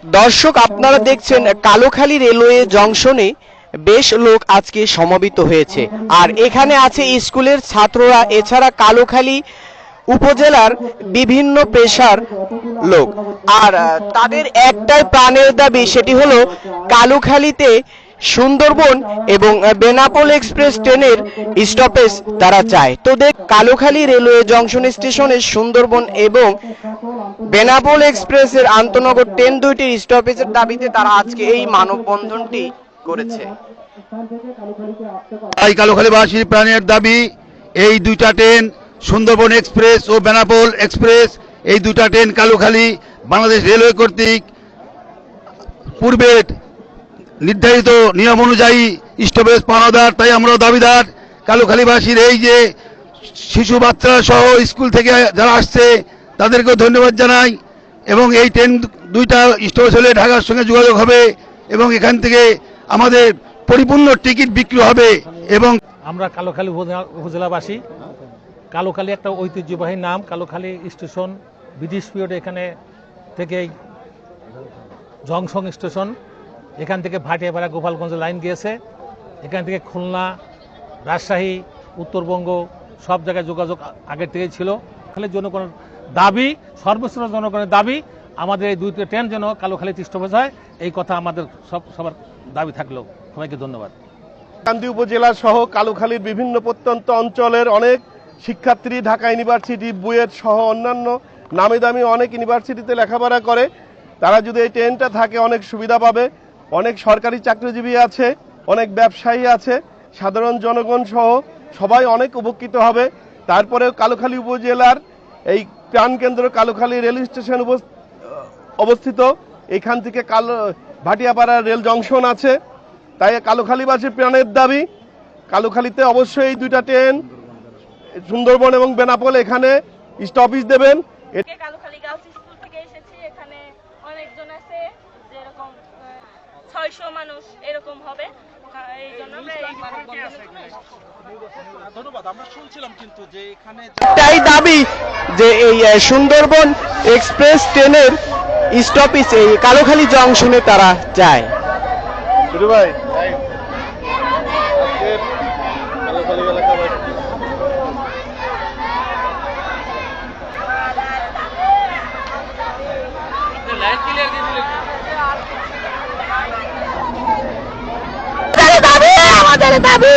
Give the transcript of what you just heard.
দর্শক, আপনারা দেখছেন কালোখালী রেলওয়ে জংশনে বেশ লোক আজকে সমবেত হয়েছে। আর এখানে আছে স্কুলের ছাত্ররা, এছাড়া কালোখালী উপজেলার বিভিন্ন পেশার লোক। আর তাদের একটাই প্রাণের দাবি, সেটি হলো কালোখালীতে সুন্দরবন এবং বেনাপোল এক্সপ্রেস ট্রেনের স্টপেজ তারা চায়। তো কালোখালী রেলওয়ে জংশন স্টেশনে সুন্দরবন এবং বেনাপোল এক্সপ্রেসের আন্তনগর ট্রেন দুইটির স্টপেজের দাবিতে তারা আজকে এই মানববন্ধনটি করেছে। এই কালোখালীবাসীর প্রাণের দাবি, এই দুইটা ট্রেন সুন্দরবন এক্সপ্রেস ও বেনাপোল এক্সপ্রেস, এই দুইটা ট্রেন কালোখালী বাংলাদেশ রেলওয়ে কর্তৃক পূর্বে নির্ধারিত নিয়ম অনুযায়ী স্টপেজ পাওনাদার। তাই আমরাও দাবিদার। কালোখালীবাসীর এই যে শিশু বাচ্চা সহ স্কুল থেকে যারা আসছে তাদেরকেও ধন্যবাদ জানাই। এবং এই ট্রেন দুইটা স্টপেজ হলে ঢাকার সঙ্গে যোগাযোগ হবে এবং এখান থেকে আমাদের পরিপূর্ণ টিকিট বিক্রি হবে। এবং আমরা কালোখালী উপজেলাবাসী, কালোখালী একটা ঐতিহ্যবাহী নাম। কালোখালী স্টেশন ব্রিটিশ পিরিয়ডে এখানে থেকে জংশন স্টেশন, এখান থেকে ভাটিয়াপাড়া গোপালগঞ্জ লাইন গিয়েছে। এখান থেকে খুলনা, রাজশাহী, উত্তরবঙ্গ সব জায়গায় যোগাযোগ আগের থেকেই ছিল। খালি জনগণের দাবি, সর্বোচ্চ জনগণের দাবি, আমাদের এই দুইটা ট্রেন যেন কালোখালীতে স্টপেজ হয়, এই কথা আমাদের সবার দাবি থাকলো। সবাইকে ধন্যবাদ। কান্দি উপজেলা সহ কালোখালীর বিভিন্ন প্রত্যন্ত অঞ্চলের অনেক শিক্ষার্থী ঢাকা ইউনিভার্সিটি, বুয়েট সহ অন্যান্য নামি দামি অনেক ইউনিভার্সিটিতে লেখাপড়া করে। তারা যদি এই ট্রেনটা থাকে অনেক সুবিধা পাবে। অনেক সরকারি চাকরিজীবী আছে, অনেক ব্যবসায়ী আছে, সাধারণ জনগণ সহ সবাই অনেক উপকৃত হবে। তারপরে কালোখালী উপজেলার এই প্রাণকেন্দ্র কালোখালী রেল স্টেশন অবস্থিত। এখান থেকে ভাটিয়াপাড়া রেল জংশন আছে। তাই কালোখালীবাসীর প্রাণের দাবি, কালোখালীতে অবশ্যই এই দুইটা ট্রেন সুন্দরবন এবং বেনাপোল এখানে স্টপেজ দেবেন। কালোখালী গার্লস স্কুল থেকে এসেছি। এখানে অনেকজন আছে, যেরকম 600 মানুষ এরকম হবে। এই জন্য ধন্যবাদ। আমরা শুনছিলাম কিন্তু যে এখানে তাই দাবি যে এই সুন্দরবন এক্সপ্রেস ট্রেনের স্টপেজ এই কালোখালী জংশনে তারা চায়। ভাই আমাদের দাবি